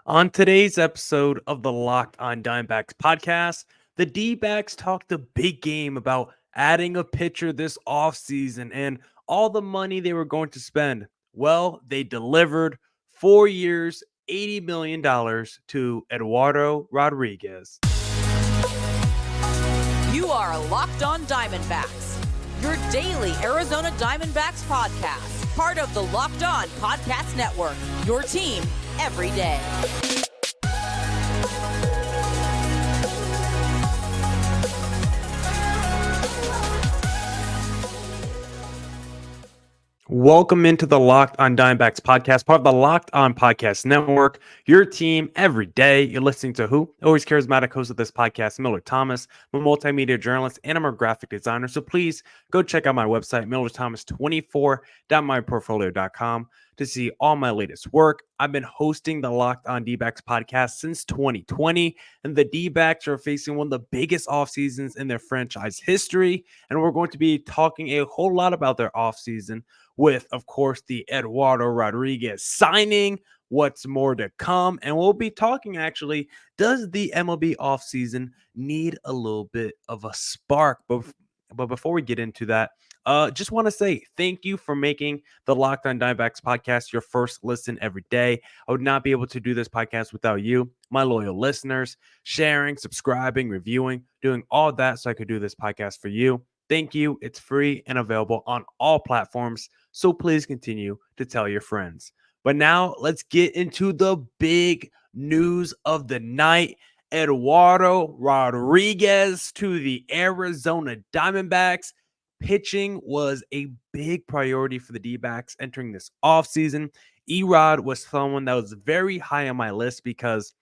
On today's episode of the Locked on Diamondbacks podcast, the D-backs talked a big game about adding a pitcher this offseason and all the money they were going to spend. Well, they delivered 4 years, $80 million to Eduardo Rodriguez. You are Locked on Diamondbacks, your daily Arizona Diamondbacks podcast, part of the Locked on Podcast Network, your team every day. Welcome into the Locked on Diamondbacks podcast, part of the Locked on Podcast Network, your team every day. You're listening to who? Always charismatic host of this podcast, Miller Thomas. I'm a multimedia journalist and I'm a graphic designer. So please go check out my website, millerthomas24.myportfolio.com to see all my latest work. I've been hosting the Locked on D-backs podcast since 2020, and the D-backs are facing one of the biggest off seasons in their franchise history. And we're going to be talking a whole lot about their offseason with, of course, the Eduardo Rodriguez signing, what's more to come. And we'll be talking actually, does the MLB offseason need a little bit of a spark? But before we get into that, just want to say thank you for making the Locked on Diamondbacks podcast your first listen every day. I would not be able to do this podcast without you, my loyal listeners, sharing, subscribing, reviewing, doing all that so I could do this podcast for you. Thank you. It's free and available on all platforms. So please continue to tell your friends. But now let's get into the big news of the night. Eduardo Rodriguez to the Arizona Diamondbacks. Pitching was a big priority for the D-backs entering this offseason. Erod was someone that was very high on my list because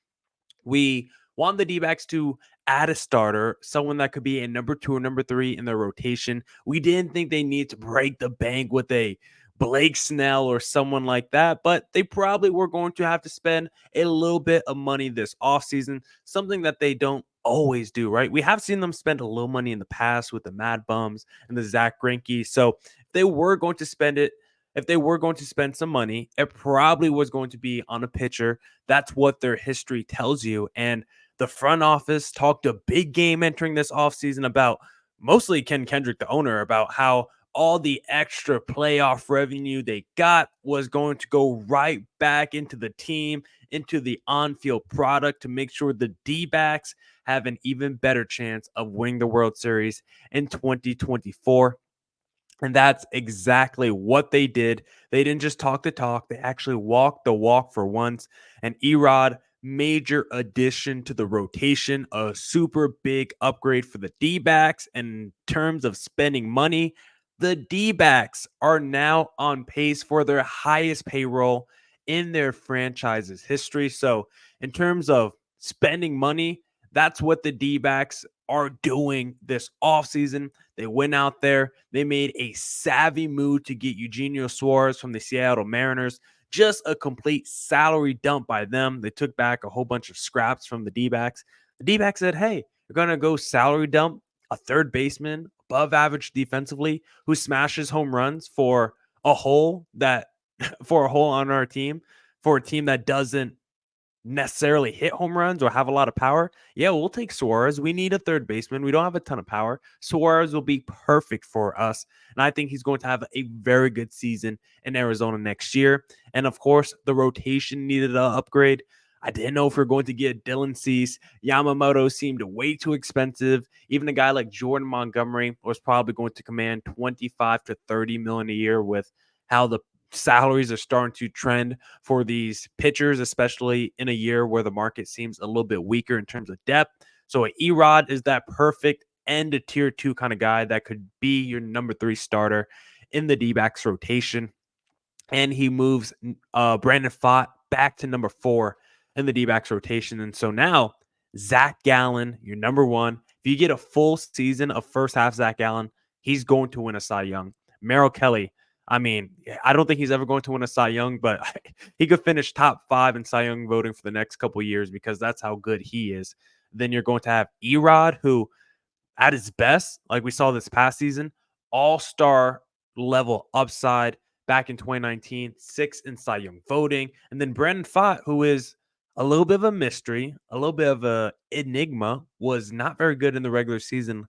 we want the D-backs to add a starter, someone that could be a number 2 or number 3 in their rotation. We didn't think they need to break the bank with a Blake Snell or someone like that, but they probably were going to have to spend a little bit of money this offseason, something that they don't always do, right? We have seen them spend a little money in the past with the Mad Bums and the Zach Greinke. So if they were going to spend it, if they were going to spend some money, it probably was going to be on a pitcher. That's what their history tells you. And the front office talked a big game entering this offseason about mostly Ken Kendrick, the owner, about how all the extra playoff revenue they got was going to go right back into the team, into the on-field product to make sure the D-backs have an even better chance of winning the World Series in 2024. And that's exactly what they did. They didn't just talk the talk. They actually walked the walk for once. And Erod, major addition to the rotation, a super big upgrade for the D-backs. And in terms of spending money, the D-backs are now on pace for their highest payroll in their franchise's history. So in terms of spending money, that's what the D-backs are doing this offseason. They went out there. They made a savvy move to get Eugenio Suarez from the Seattle Mariners. Just a complete salary dump by them. They took back a whole bunch of scraps from the D-backs. The D-backs said, hey, you're going to go salary dump a third baseman above average defensively who smashes home runs for a hole on our team, for a team that doesn't necessarily hit home runs or have a lot of power. Yeah, we'll take Suarez. We need a third baseman. We don't have a ton of power. Suarez will be perfect for us. And I think he's going to have a very good season in Arizona next year. And of course, the rotation needed an upgrade. I didn't know if we are going to get Dylan Cease. Yamamoto seemed way too expensive. Even a guy like Jordan Montgomery was probably going to command 25 to 30 million a year with how the salaries are starting to trend for these pitchers, especially in a year where the market seems a little bit weaker in terms of depth. So Erod is that perfect end of tier 2 kind of guy that could be your number 3 starter in the D-backs rotation. And he moves Brandon Pfaadt back to number 4 in the D-backs rotation. And so now Zach Gallen, your number 1. If you get a full season of first half Zach Gallen, he's going to win a Cy Young. Merrill Kelly, I mean, I don't think he's ever going to win a Cy Young, but he could finish top 5 in Cy Young voting for the next couple of years because that's how good he is. Then you're going to have Erod, who at his best, like we saw this past season, all-star level upside back in 2019, 6th in Cy Young voting. And then Brandon Pfaadt, who is a little bit of a mystery, a little bit of a enigma, was not very good in the regular season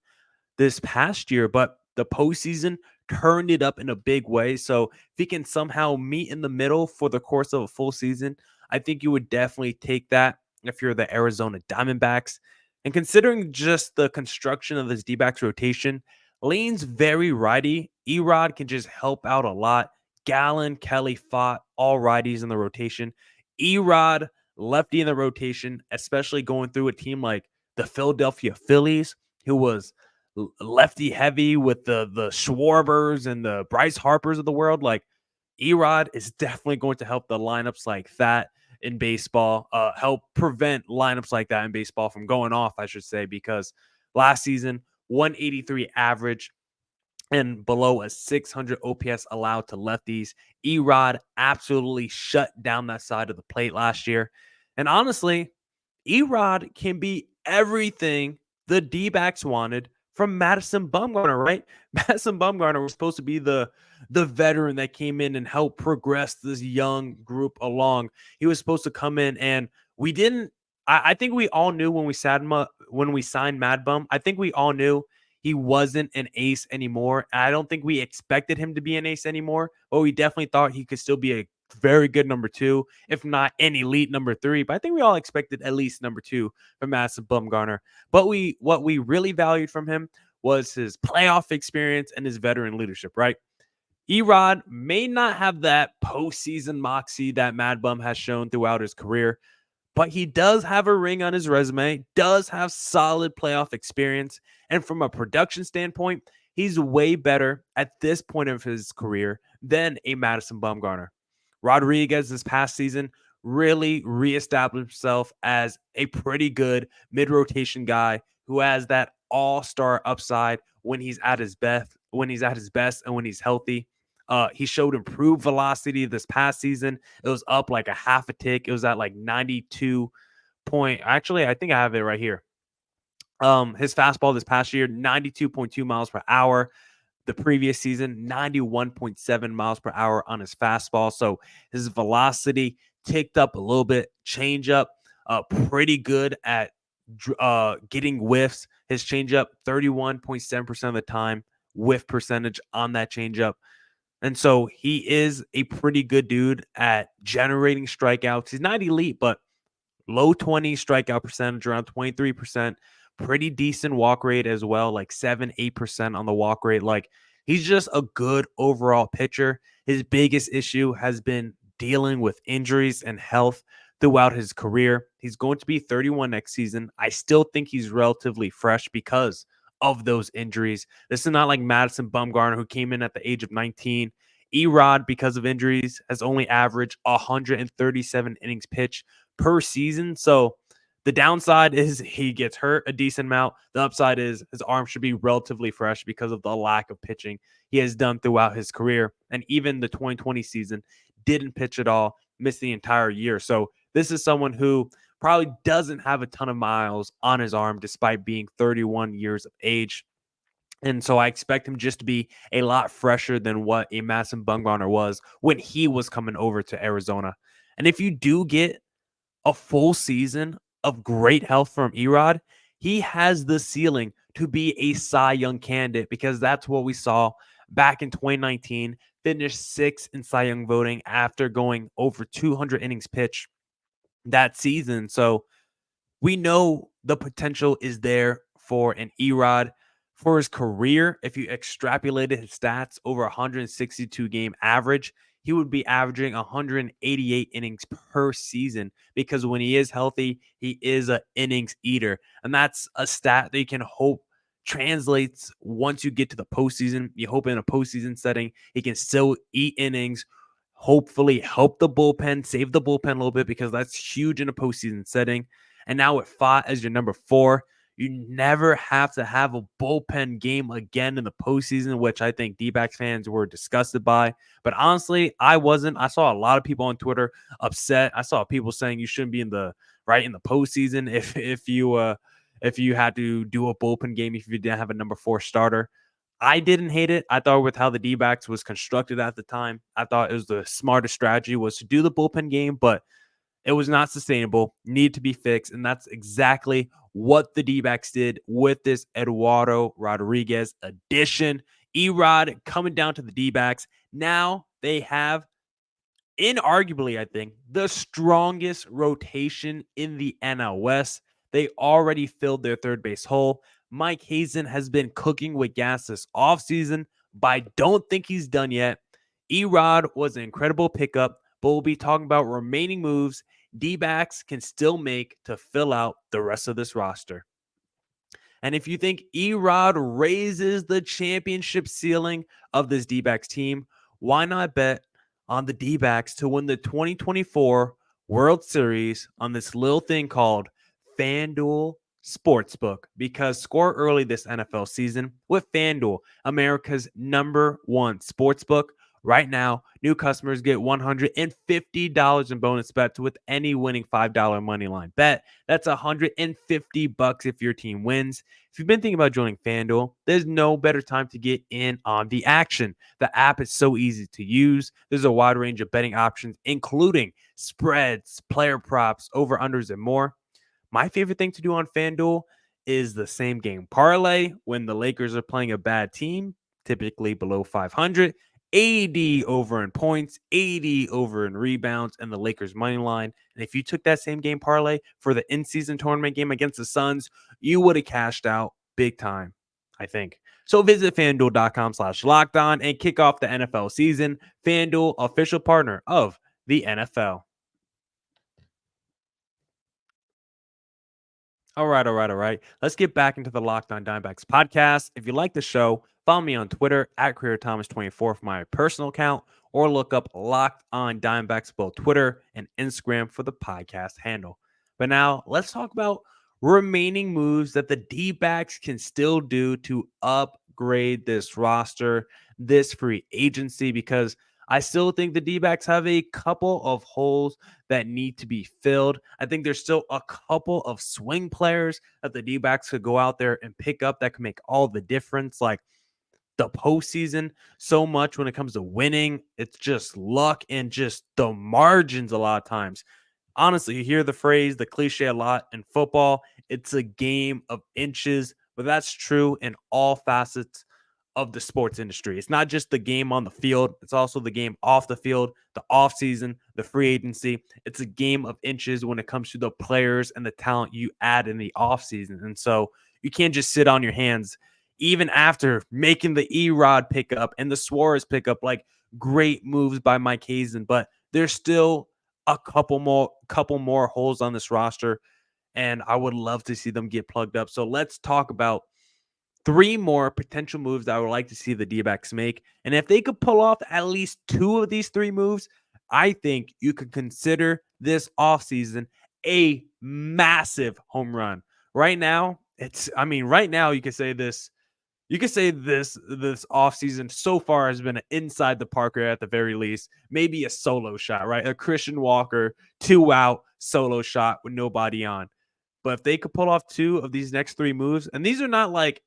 this past year, but the postseason turned it up in a big way. So if he can somehow meet in the middle for the course of a full season, I think you would definitely take that if you're the Arizona Diamondbacks. And considering just the construction of this D-backs rotation, leans very righty. Erod can just help out a lot. Gallen, Kelly, Fott, all righties in the rotation. Erod, lefty in the rotation, especially going through a team like the Philadelphia Phillies, who was lefty heavy with the Schwarbers and the Bryce Harpers of the world. Like, Erod is definitely going to help the lineups like that in baseball, help prevent lineups like that in baseball from going off, I should say, because last season, 183 average and below a 600 OPS allowed to lefties. Erod absolutely shut down that side of the plate last year. And honestly, Erod can be everything the D-backs wanted from Madison Bumgarner, right? Madison Bumgarner was supposed to be the veteran that came in and helped progress this young group along. He was supposed to come in, and we didn't. I think we all knew when we signed Mad Bum. I think we all knew he wasn't an ace anymore. I don't think we expected him to be an ace anymore, but we definitely thought he could still be a very good number two, if not an elite number three. But I think we all expected at least number two from Madison Bumgarner. But what we really valued from him was his playoff experience and his veteran leadership, right? Erod may not have that postseason moxie that Mad Bum has shown throughout his career, but he does have a ring on his resume, does have solid playoff experience. And from a production standpoint, he's way better at this point of his career than a Madison Bumgarner. Rodriguez this past season really reestablished himself as a pretty good mid-rotation guy who has that all-star upside when he's at his best, and when he's healthy. He showed improved velocity this past season. It was up like a half a tick. It was at like 92 point. Actually, I think I have it right here. His fastball this past year, 92.2 miles per hour. The previous season, 91.7 miles per hour on his fastball. So his velocity ticked up a little bit. Changeup, pretty good at getting whiffs. His changeup, 31.7% of the time whiff percentage on that changeup. And so he is a pretty good dude at generating strikeouts. He's not elite, but low 20 strikeout percentage, around 23%. Pretty decent walk rate as well, like 7-8% on the walk rate. Like, he's just a good overall pitcher. His biggest issue has been dealing with injuries and health throughout his career. He's going to be 31 next season. I still think he's relatively fresh because of those injuries. This is not like Madison Bumgarner, who came in at the age of 19. Erod, because of injuries, has only averaged 137 innings pitched per season. So the downside is he gets hurt a decent amount. The upside is his arm should be relatively fresh because of the lack of pitching he has done throughout his career. And even the 2020 season didn't pitch at all, missed the entire year. So this is someone who probably doesn't have a ton of miles on his arm despite being 31 years of age. And so I expect him just to be a lot fresher than what a Madison Bumgarner was when he was coming over to Arizona. And if you do get a full season of great health from Erod, he has the ceiling to be a Cy Young candidate, because that's what we saw back in 2019. Finished sixth in Cy Young voting after going over 200 innings pitched that season. So we know the potential is there for an Erod. For his career, if you extrapolated his stats over 162 game average, he would be averaging 188 innings per season, because when he is healthy, he is an innings eater. And that's a stat that you can hope translates once you get to the postseason. You hope in a postseason setting, he can still eat innings, hopefully help the bullpen, save the bullpen a little bit, because that's huge in a postseason setting. And now with Fott as your number 4, you never have to have a bullpen game again in the postseason, which I think D-backs fans were disgusted by. But honestly, I wasn't. I saw a lot of people on Twitter upset. I saw people saying you shouldn't be in the postseason if you had to do a bullpen game if you didn't have a number 4 starter. I didn't hate it. I thought with how the D-backs was constructed at the time, I thought it was the smartest strategy was to do the bullpen game, but It was not sustainable, need to be fixed, and that's exactly what the D-backs did with this Eduardo Rodriguez addition. E-Rod coming down to the D-backs. Now they have, inarguably, I think, the strongest rotation in the NL West. They already filled their third base hole. Mike Hazen has been cooking with gas this offseason, but I don't think he's done yet. E-Rod was an incredible pickup, but we'll be talking about remaining moves D-backs can still make to fill out the rest of this roster. And if you think E-Rod raises the championship ceiling of this D-backs team, why not bet on the D-backs to win the 2024 World Series on this little thing called FanDuel Sportsbook? Because score early this NFL season with FanDuel, America's #1 sportsbook. Right now, new customers get $150 in bonus bets with any winning $5 money line bet. That's $150 if your team wins. If you've been thinking about joining FanDuel, there's no better time to get in on the action. The app is so easy to use. There's a wide range of betting options, including spreads, player props, over-unders, and more. My favorite thing to do on FanDuel is the same game parlay when the Lakers are playing a bad team, typically below 500. 80 over in points, 80 over in rebounds, and the Lakers money line. And if you took that same game parlay for the in-season tournament game against the Suns, you would have cashed out big time, I think. So visit FanDuel.com/lockedon and kick off the NFL season. FanDuel, official partner of the NFL. All right. Let's get back into the Locked On Diamondbacks podcast. If you like the show, follow me on Twitter at CreatorThomas24 for my personal account, or look up Locked On Diamondbacks, both Twitter and Instagram, for the podcast handle. But now let's talk about remaining moves that the D-backs can still do to upgrade this roster, this free agency, because I still think the D-backs have a couple of holes that need to be filled. I think there's still a couple of swing players that the D-backs could go out there and pick up that can make all the difference. Like the postseason, so much when it comes to winning, it's just luck and just the margins a lot of times. Honestly, you hear the phrase, the cliche a lot in football. It's a game of inches, but that's true in all facets of the sports industry. It's not just the game on the field. It's also the game off the field, the offseason, the free agency. It's a game of inches when it comes to the players and the talent you add in the offseason. And so you can't just sit on your hands, even after making the E-Rod pickup and the Suarez pickup, like great moves by Mike Hazen, but there's still a couple more holes on this roster, and I would love to see them get plugged up. So let's talk about 3 more potential moves that I would like to see the D-backs make. And if they could pull off at least 2 of these 3 moves, I think you could consider this offseason a massive home run. Right now, right now you could say this offseason so far has been an inside the Parker at the very least, maybe a solo shot, right? A Christian Walker 2-out solo shot with nobody on. But if they could pull off 2 of these next 3 moves, and these are not like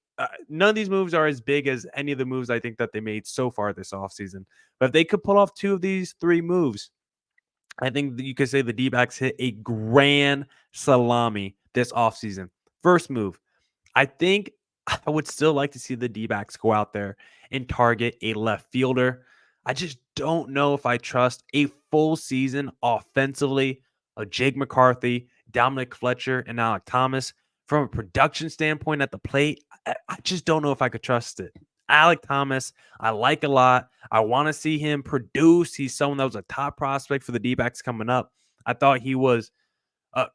none of these moves are as big as any of the moves I think that they made so far this offseason. But if they could pull off 2 of these 3 moves, I think that you could say the D-backs hit a grand salami this offseason. First move, I think I would still like to see the D-backs go out there and target a left fielder. I just don't know if I trust a full season offensively of Jake McCarthy, Dominic Fletcher, and Alek Thomas. From a production standpoint at the plate, I just don't know if I could trust it. Alek Thomas, I like a lot. I want to see him produce. He's someone that was a top prospect for the D-backs coming up. I thought he was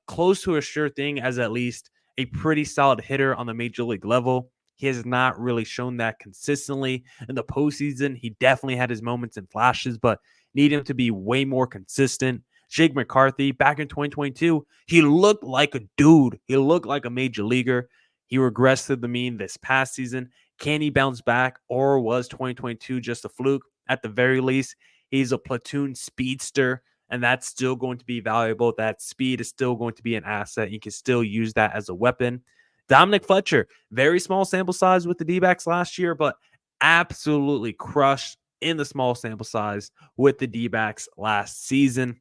close to a sure thing as at least a pretty solid hitter on the major league level. He has not really shown that consistently in the postseason. He definitely had his moments and flashes, but need him to be way more consistent. Jake McCarthy, back in 2022, he looked like a dude. He looked like a major leaguer. He regressed to the mean this past season. Can he bounce back, or was 2022 just a fluke? At the very least, he's a platoon speedster, and that's still going to be valuable. That speed is still going to be an asset. You can still use that as a weapon. Dominic Fletcher, very small sample size with the D-backs last year, but absolutely crushed in the small sample size with the D-backs last season.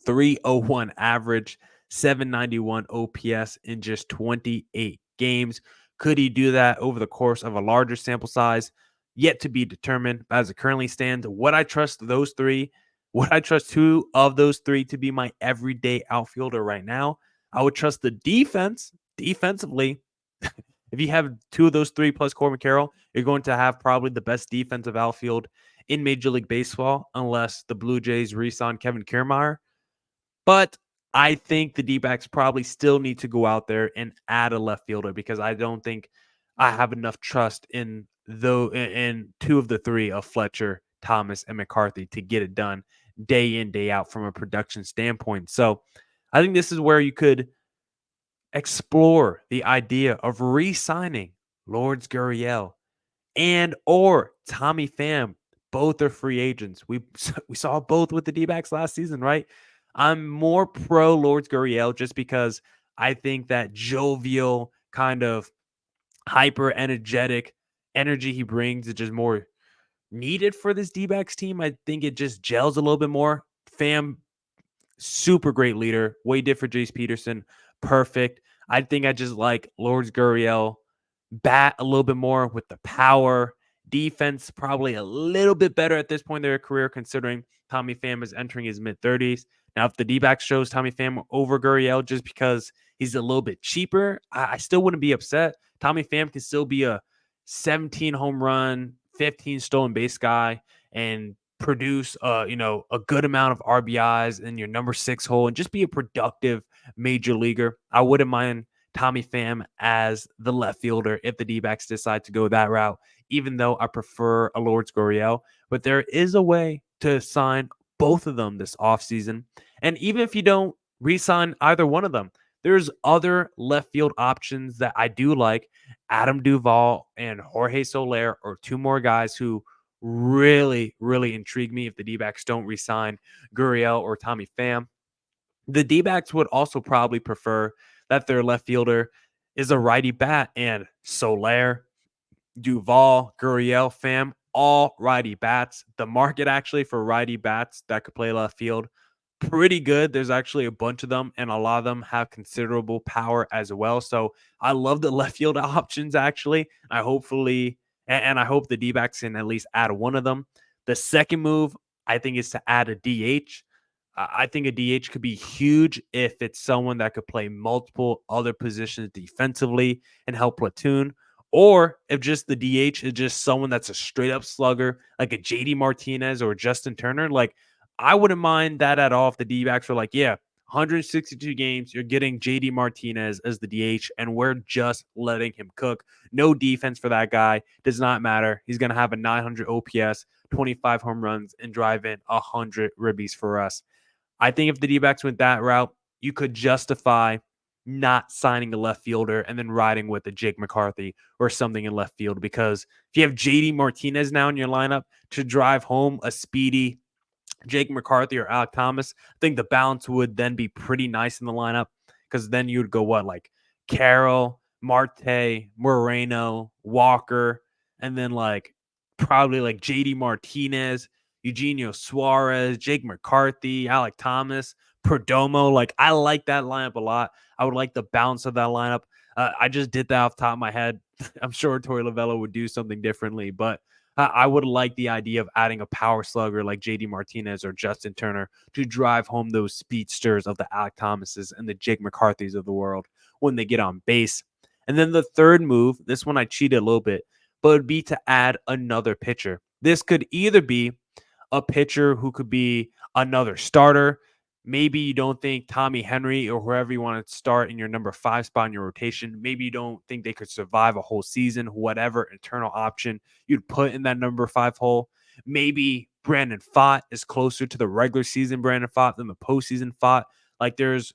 301 average, 791 OPS in just 28 games. Could he do that over the course of a larger sample size? Yet to be determined. As it currently stands, would I trust those three? Would I trust two of those three to be my everyday outfielder right now? I would trust the defense defensively. If you have two of those three plus Corbin Carroll, you're going to have probably the best defensive outfield in Major League Baseball, unless the Blue Jays re-sign Kevin Kiermaier. But I think the D-backs probably still need to go out there and add a left fielder because I don't think I have enough trust in two of the three of Fletcher, Thomas, and McCarthy to get it done day in, day out from a production standpoint. So I think this is where you could explore the idea of re-signing Lourdes Gurriel and or Tommy Pham. Both are free agents. We saw both with the D-backs last season, right? I'm more pro Lourdes Gurriel just because I think that jovial kind of hyper energetic energy he brings is just more needed for this D-backs team. I think it just gels a little bit more. Pham, super great leader, way different. Jace Peterson, perfect. I think I just like Lourdes Gurriel bat a little bit more with the power. Defense probably a little bit better at this point in their career, considering Tommy Pham is entering his mid-30s. Now, if the D-backs shows Tommy Pham over Gurriel just because he's a little bit cheaper, I still wouldn't be upset. Tommy Pham can still be a 17 home run, 15 stolen base guy and produce a good amount of RBIs in your number 6 hole and just be a productive major leaguer. I wouldn't mind Tommy Pham as the left fielder if the D-backs decide to go that route, even though I prefer a Lourdes Gurriel. But there is a way to sign both of them this offseason. And even if you don't re-sign either one of them, there's other left field options that I do like. Adam Duvall and Jorge Soler are two more guys who really, really intrigue me if the D-backs don't re-sign Gurriel or Tommy Pham. The D-backs would also probably prefer that their left fielder is a righty bat, and Soler, Duvall, Gurriel, Pham, all righty bats. The market actually for righty bats that could play left field, pretty good. There's actually a bunch of them, and a lot of them have considerable power as well. So I love the left field options actually. I hope the D-backs can at least add one of them. The second move, I think, is to add a DH. I think a DH could be huge if it's someone that could play multiple other positions defensively and help platoon. Or if just the DH is just someone that's a straight up slugger, like a JD Martinez or Justin Turner, like I wouldn't mind that at all if the D-backs were like, yeah, 162 games, you're getting JD Martinez as the DH, and we're just letting him cook. No defense for that guy. Does not matter. He's going to have a 900 OPS, 25 home runs, and drive in 100 ribbies for us. I think if the D-backs went that route, you could justify not signing a left fielder and then riding with a Jake McCarthy or something in left field. Because if you have JD Martinez now in your lineup to drive home a speedy Jake McCarthy or Alek Thomas, I think the balance would then be pretty nice in the lineup because then you would go like Carroll, Marte, Moreno, Walker, and then probably like JD Martinez, Eugenio Suarez, Jake McCarthy, Alek Thomas, Perdomo. Like I like that lineup a lot. I would like the balance of that lineup. I just did that off the top of my head. I'm sure Torey Lovullo would do something differently, but I would like the idea of adding a power slugger like JD Martinez or Justin Turner to drive home those speedsters of the Alek Thomases and the Jake McCarthys of the world when they get on base. And then the third move, this one I cheated a little bit, but it would be to add another pitcher. This could either be a pitcher who could be another starter. Maybe you don't think Tommy Henry or whoever you want to start in your number 5 spot in your rotation. Maybe you don't think they could survive a whole season, whatever internal option you'd put in that number 5 hole. Maybe Brandon Pfaadt is closer to the regular season Brandon Pfaadt than the postseason Pfaadt. Like there's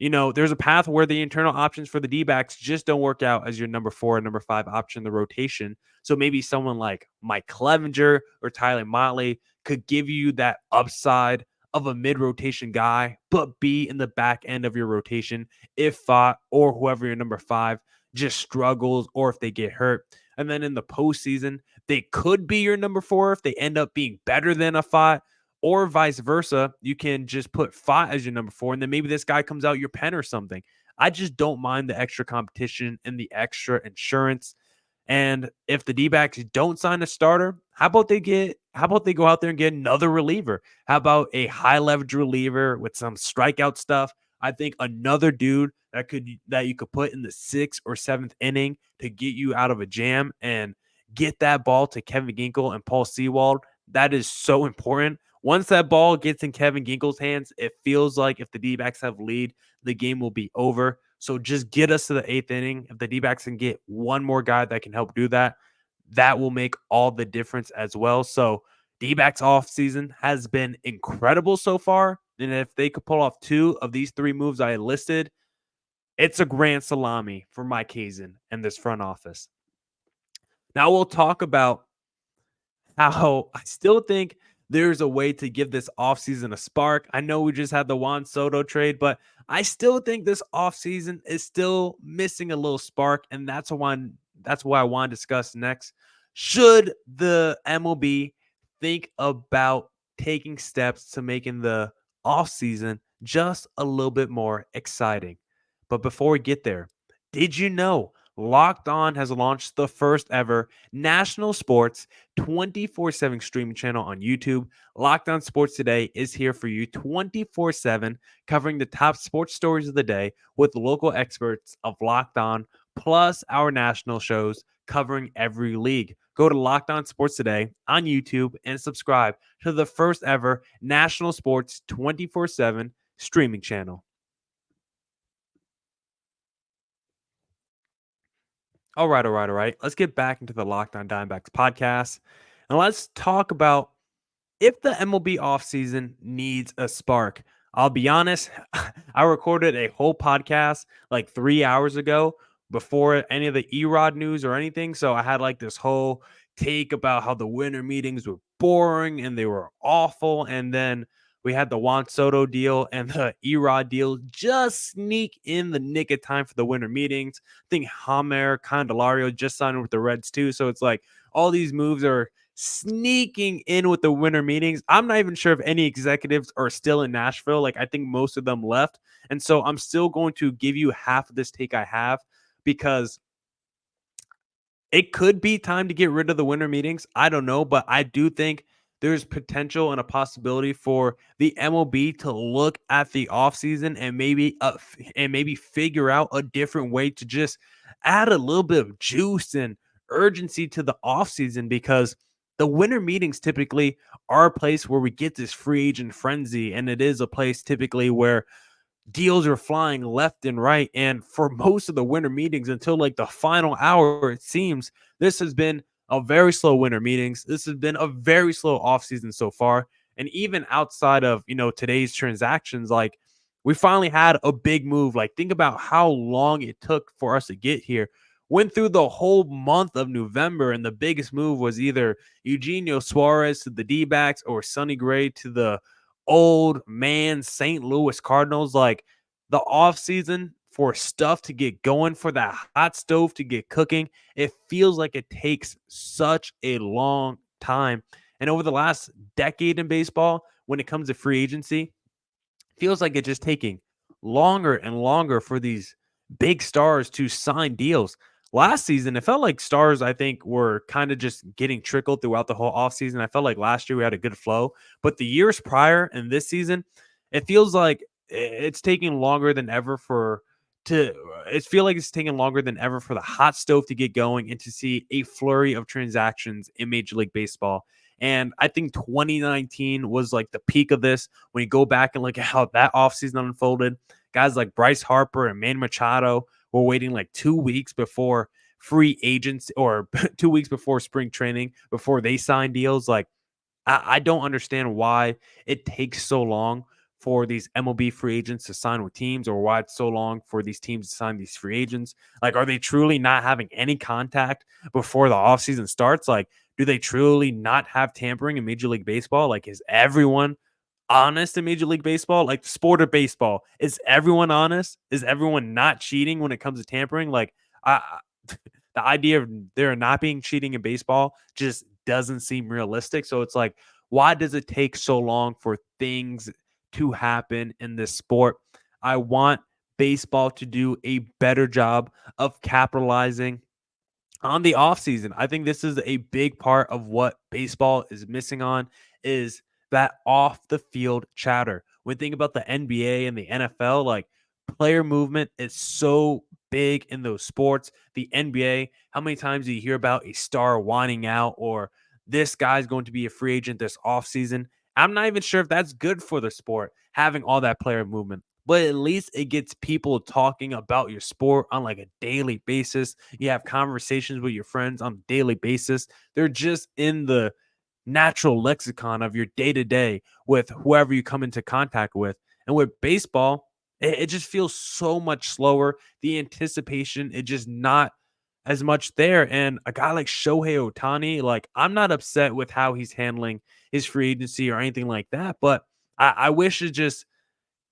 a path where the internal options for the D-backs just don't work out as your number 4 and number 5 option in the rotation. So maybe someone like Mike Clevenger or Tyler Motley could give you that upside of a mid-rotation guy, but be in the back end of your rotation if Pfaadt or whoever your number 5 just struggles or if they get hurt. And then in the postseason, they could be your number 4 if they end up being better than a Pfaadt or vice versa. You can just put 5 as your number 4, and then maybe this guy comes out your pen or something. I just don't mind the extra competition and the extra insurance. And if the D-backs don't sign a starter, how about they go out there and get another reliever? How about a high leverage reliever with some strikeout stuff? I think another dude that you could put in the 6th or 7th inning to get you out of a jam and get that ball to Kevin Ginkel and Paul Sewald. That is so important. Once that ball gets in Kevin Ginkel's hands, it feels like if the D-backs have lead, the game will be over. So just get us to the 8th inning. If the D-backs can get one more guy that can help do that, that will make all the difference as well. So D-backs offseason has been incredible so far. And if they could pull off 2 of these 3 moves I listed, it's a grand salami for Mike Hazen and this front office. Now we'll talk about how I still think there's a way to give this offseason a spark. I know we just had the Juan Soto trade, but I still think this offseason is still missing a little spark, and that's why I want to discuss next. Should the MLB think about taking steps to making the offseason just a little bit more exciting? But before we get there, did you know Locked On has launched the first ever national sports 24/7 streaming channel on YouTube? Locked On Sports Today is here for you 24/7, covering the top sports stories of the day with local experts of Locked On, plus our national shows covering every league. Go to Locked On Sports Today on YouTube and subscribe to the first ever national sports 24/7 streaming channel. All right. Let's get back into the Locked On Diamondbacks podcast, and let's talk about if the MLB offseason needs a spark. I'll be honest, I recorded a whole podcast like 3 hours ago before any of the Erod news or anything. So I had like this whole take about how the winter meetings were boring and they were awful. And then we had the Juan Soto deal and the Erod deal just sneak in the nick of time for the winter meetings. I think Jamer Candelario just signed with the Reds too. So it's like all these moves are sneaking in with the winter meetings. I'm not even sure if any executives are still in Nashville. Like, I think most of them left. And so I'm still going to give you half of this take I have because it could be time to get rid of the winter meetings. I don't know, but I do think there's potential and a possibility for the MLB to look at the offseason and maybe figure out a different way to just add a little bit of juice and urgency to the offseason, because the winter meetings typically are a place where we get this free agent frenzy, and it is a place typically where deals are flying left and right. And for most of the winter meetings until like the final hour, it seems this has been a very slow winter meetings. This has been a very slow offseason so far. And even outside of, today's transactions, like we finally had a big move. Like, think about how long it took for us to get here. Went through the whole month of November, and the biggest move was either Eugenio Suarez to the D-backs or Sonny Gray to the old man St. Louis Cardinals. Like, the offseason for stuff to get going, for that hot stove to get cooking, it feels like it takes such a long time. And over the last decade in baseball, when it comes to free agency, feels like it's just taking longer and longer for these big stars to sign deals. Last season, it felt like stars, I think, were kind of just getting trickled throughout the whole offseason. I felt like last year we had a good flow, but the years prior and this season, it feels like it's taking longer than ever it's taking longer than ever for the hot stove to get going and to see a flurry of transactions in Major League Baseball. And I think 2019 was like the peak of this. When you go back and look at how that offseason unfolded, guys like Bryce Harper and Manny Machado were waiting like 2 weeks before free agents or 2 weeks before spring training before they sign deals. Like, I don't understand why it takes so long for these MLB free agents to sign with teams, or why it's so long for these teams to sign these free agents. Like, are they truly not having any contact before the offseason starts? Like, do they truly not have tampering in Major League Baseball? Like, is everyone honest in Major League Baseball? Like, the sport of baseball, is everyone honest? Is everyone not cheating when it comes to tampering? Like, the idea of there not being cheating in baseball just doesn't seem realistic. So it's like, Why does it take so long for things to happen in this sport? I want baseball to do a better job of capitalizing on the offseason. I think this is a big part of what baseball is missing on is that off the field chatter. When you think about the NBA and the NFL, like player movement is so big in those sports. The NBA, how many times do you hear about a star wanting out or this guy's going to be a free agent this offseason? I'm not even sure if that's good for the sport, having all that player movement. But at least it gets people talking about your sport on like a daily basis. You have conversations with your friends on a daily basis. They're just in the natural lexicon of your day to day with whoever you come into contact with. And with baseball, it just feels so much slower. The anticipation, it just not as much there. And a guy like Shohei Ohtani, like I'm not upset with how he's handling his free agency or anything like that, but I wish it just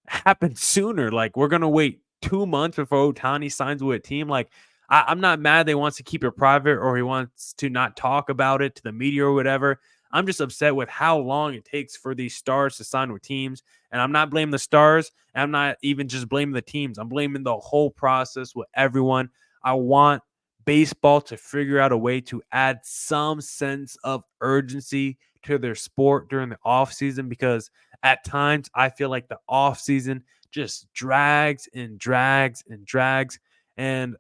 happen sooner. Like we're gonna wait 2 months before Otani signs with a team. Like I'm not mad they wants to keep it private or he wants to not talk about it to the media or whatever. I'm just upset with how long it takes for these stars to sign with teams. And I'm not blaming the stars. And I'm not even just blaming the teams. I'm blaming the whole process with everyone. I want baseball to figure out a way to add some sense of urgency to their sport during the offseason because at times I feel like the offseason just drags and drags and drags. And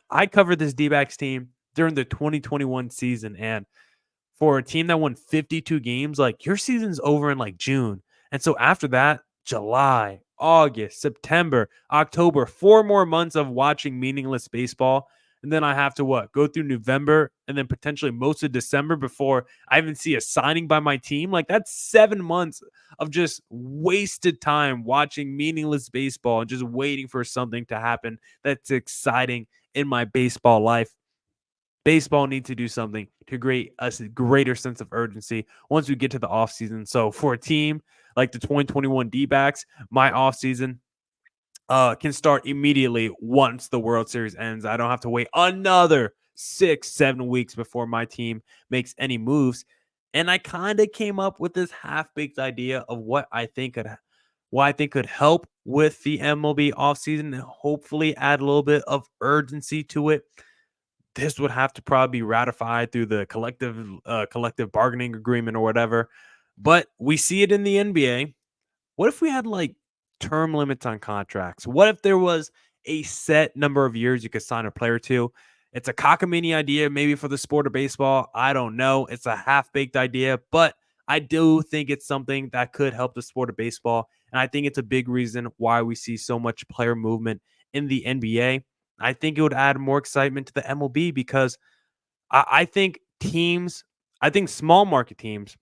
I covered this D-backs team during the 2021 season. And for a team that won 52 games, like your season's over in like June. And so after that, July, August, September, October, 4 more months of watching meaningless baseball. And then I have to what? Go through November and then potentially most of December before I even see a signing by my team. Like that's 7 months of just wasted time watching meaningless baseball and just waiting for something to happen that's exciting in my baseball life. Baseball needs to do something to create a greater sense of urgency once we get to the offseason. So for a team like the 2021 D-backs, my offseason can start immediately once the World Series ends. I don't have to wait another 6-7 weeks before my team makes any moves. And I kind of came up with this half-baked idea of what I think could help with the MLB offseason and hopefully add a little bit of urgency to it. This would have to probably be ratified through the collective bargaining agreement or whatever. But we see it in the NBA. What if we had like term limits on contracts? What if there was a set number of years you could sign a player to? It's a cockamamie idea, maybe for the sport of baseball. I don't know. It's a half baked idea, but I do think it's something that could help the sport of baseball. And I think it's a big reason why we see so much player movement in the NBA. I think it would add more excitement to the MLB because I think I think small market teams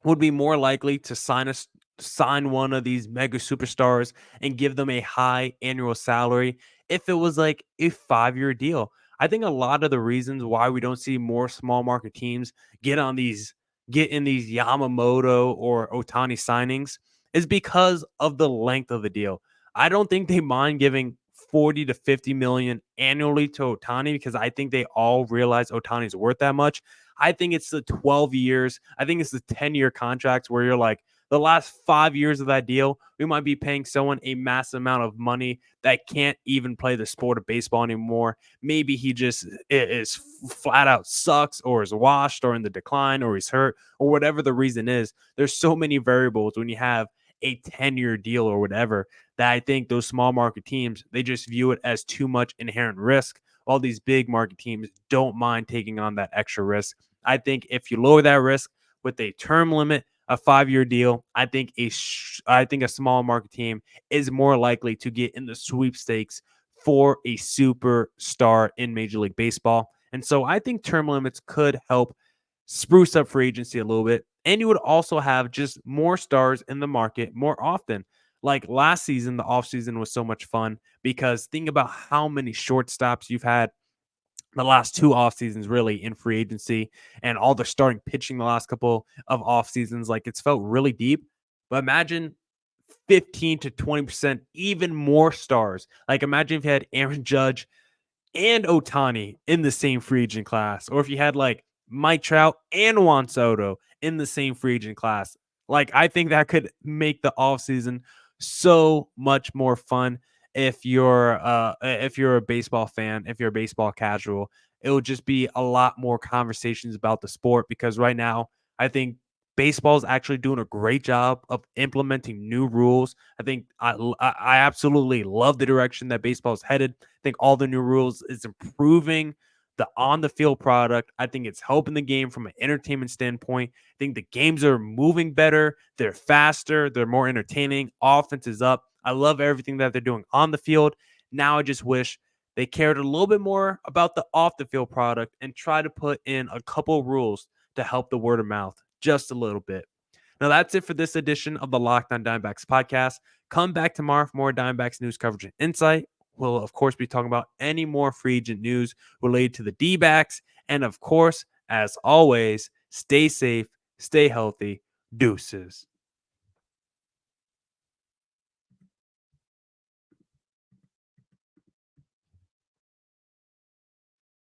would be more likely to sign one of these mega superstars and give them a high annual salary if it was like a 5-year deal. I think a lot of the reasons why we don't see more small market teams get in these Yamamoto or Otani signings is because of the length of the deal. I don't think they mind giving 40 to 50 million annually to Otani because I think they all realize Otani's worth that much. I think it's the 12 years. I think it's the 10-year contracts where you're like, the last 5 years of that deal, we might be paying someone a massive amount of money that can't even play the sport of baseball anymore. Maybe he just is flat out sucks or is washed or in the decline or he's hurt or whatever the reason is. There's so many variables when you have a 10-year deal or whatever that I think those small market teams, they just view it as too much inherent risk. All these big market teams don't mind taking on that extra risk. I think if you lower that risk with a term limit, a 5-year deal, I think a small market team is more likely to get in the sweepstakes for a superstar in Major League Baseball. And so I think term limits could help spruce up free agency a little bit. And you would also have just more stars in the market more often. Like last season, the offseason was so much fun because think about how many shortstops you've had the last 2 off seasons really in free agency and all the starting pitching the last couple of off seasons. Like it's felt really deep. But imagine 15 to 20%, even more stars. Like imagine if you had Aaron Judge and Otani in the same free agent class, or if you had like Mike Trout and Juan Soto in the same free agent class. Like, I think that could make the offseason so much more fun if you're a baseball fan, if you're a baseball casual. It will just be a lot more conversations about the sport, because right now I think baseball is actually doing a great job of implementing new rules. I think I absolutely love the direction that baseball is headed. I think all the new rules is improving the on the field product. I think it's helping the game from an entertainment standpoint. I think the games are moving better. They're faster. They're more entertaining. Offense is up. I love everything that they're doing on the field. Now I just wish they cared a little bit more about the off the field product and try to put in a couple rules to help the word of mouth just a little bit. Now, that's it for this edition of the Locked On Diamondbacks podcast. Come back tomorrow for more Diamondbacks news coverage and insight. We'll, of course, be talking about any more free agent news related to the Dbacks. And, of course, as always, stay safe, stay healthy. Deuces.